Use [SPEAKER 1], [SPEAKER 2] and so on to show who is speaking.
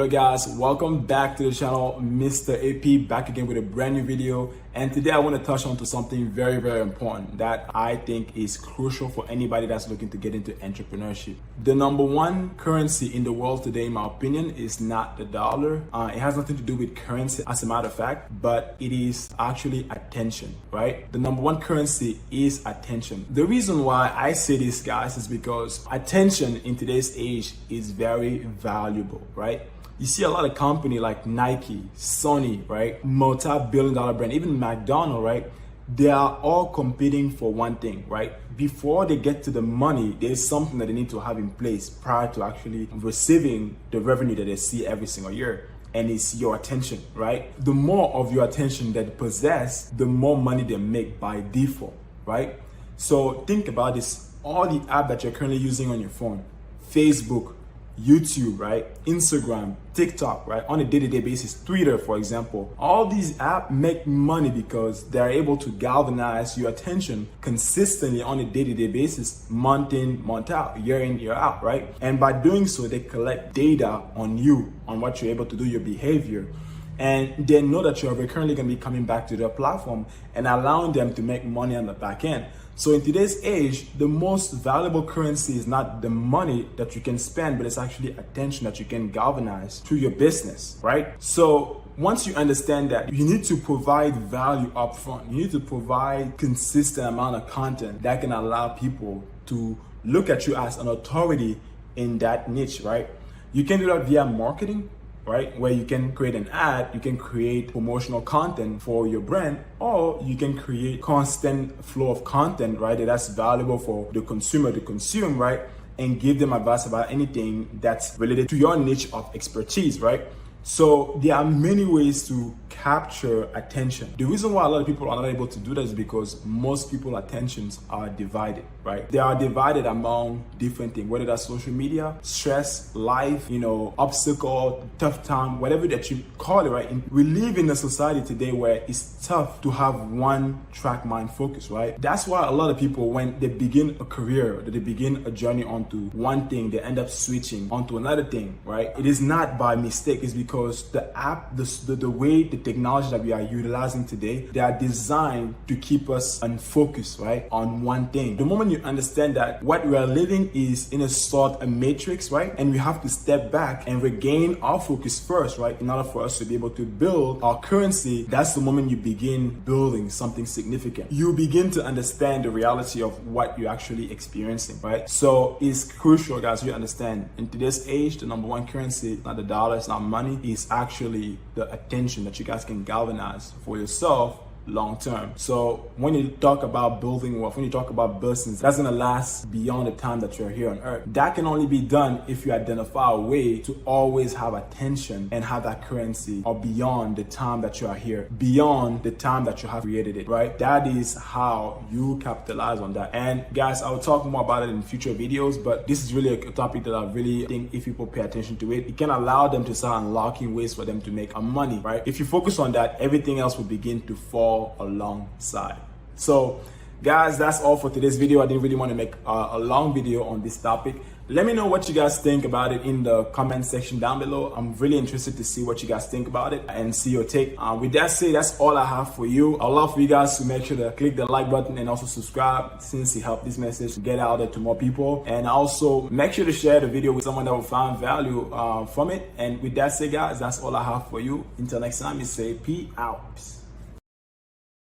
[SPEAKER 1] Yo guys, welcome back to the channel. Mr. AP back again with a brand new video, and today I want to touch on to something very important that I think is crucial for anybody that's looking to get into entrepreneurship. The number one currency in the world today, in my opinion, is not the dollar. It has nothing to do with currency as a matter of fact, but it is actually attention, right? The number one currency is attention. The reason why I say this, guys, is because attention in today's age is very valuable, right? You see a lot of company like Nike, Sony, right? Multi-billion-dollar brand, even McDonald's, right? They are all competing for one thing, right? Before they get to the money, there's something that they need to have in place prior to actually receiving the revenue that they see every single year. And it's your attention, right? The more of your attention that they possess, the more money they make by default, right? So think about this. All the apps that you're currently using on your phone, Facebook, YouTube, right? Instagram, TikTok, right? On a day-to-day basis, Twitter, for example. All these apps make money because they're able to galvanize your attention consistently on a day-to-day basis, month in, month out, year in, year out, right? And by doing so, they collect data on you, on what you're able to do, your behavior. And they know that you're recurrently going to be coming back to their platform and allowing them to make money on the back end. So in today's age, the most valuable currency is not the money that you can spend, but it's actually attention that you can galvanize through your business, right? So once you understand that, you need to provide value upfront. You need to provide consistent amount of content that can allow people to look at you as an authority in that niche, right? You can do that via marketing, right? Where you can create an ad, you can create promotional content for your brand, or you can create constant flow of content, right? That's valuable for the consumer to consume, right? And give them advice about anything that's related to your niche of expertise, right? So there are many ways to capture attention. The reason why a lot of people are not able to do that is because most people's attentions are divided, right? They are divided among different things, whether that's social media, stress, life, obstacle, tough time, whatever that you call it, right? And we live in a society today where it's tough to have one track mind focus, right? That's why a lot of people, when they begin a career, that they begin a journey onto one thing, they end up switching onto another thing, right? It is not by mistake. It's because the way the technology that we are utilizing today, they are designed to keep us unfocused, right, on one thing. The moment you understand that what we are living is in a sort of matrix, right, and we have to step back and regain our focus first, right, in order for us to be able to build our currency, that's the moment you begin building something significant. You begin to understand the reality of what you're actually experiencing, right? So it's crucial, guys, you understand in today's age, the number one currency, not the dollar, it's not money, is actually the attention that you guys can galvanize for yourself long term. So when you talk about building wealth, when you talk about business, that's gonna last beyond the time that you're here on earth. That can only be done if you identify a way to always have attention and have that currency or beyond the time that you are here, beyond the time that you have created it, right? That is how you capitalize on that. And guys, I will talk more about it in future videos, but this is really a topic that I really think if people pay attention to it, it can allow them to start unlocking ways for them to make money, right? If you focus on that, everything else will begin to fall alongside. So guys, that's all for today's video. I didn't really want to make a long video on this topic. Let me know what you guys think about it in the comment section down below. I'm really interested to see what you guys think about it and see your take. With that said, that's all I have for you. I'd love for you guys to make sure to click the like button and also subscribe, since it helped this message get out there to more people. And also make sure to share the video with someone that will find value from it. And with that said, guys, that's all I have for you. Until next time, it's AP out.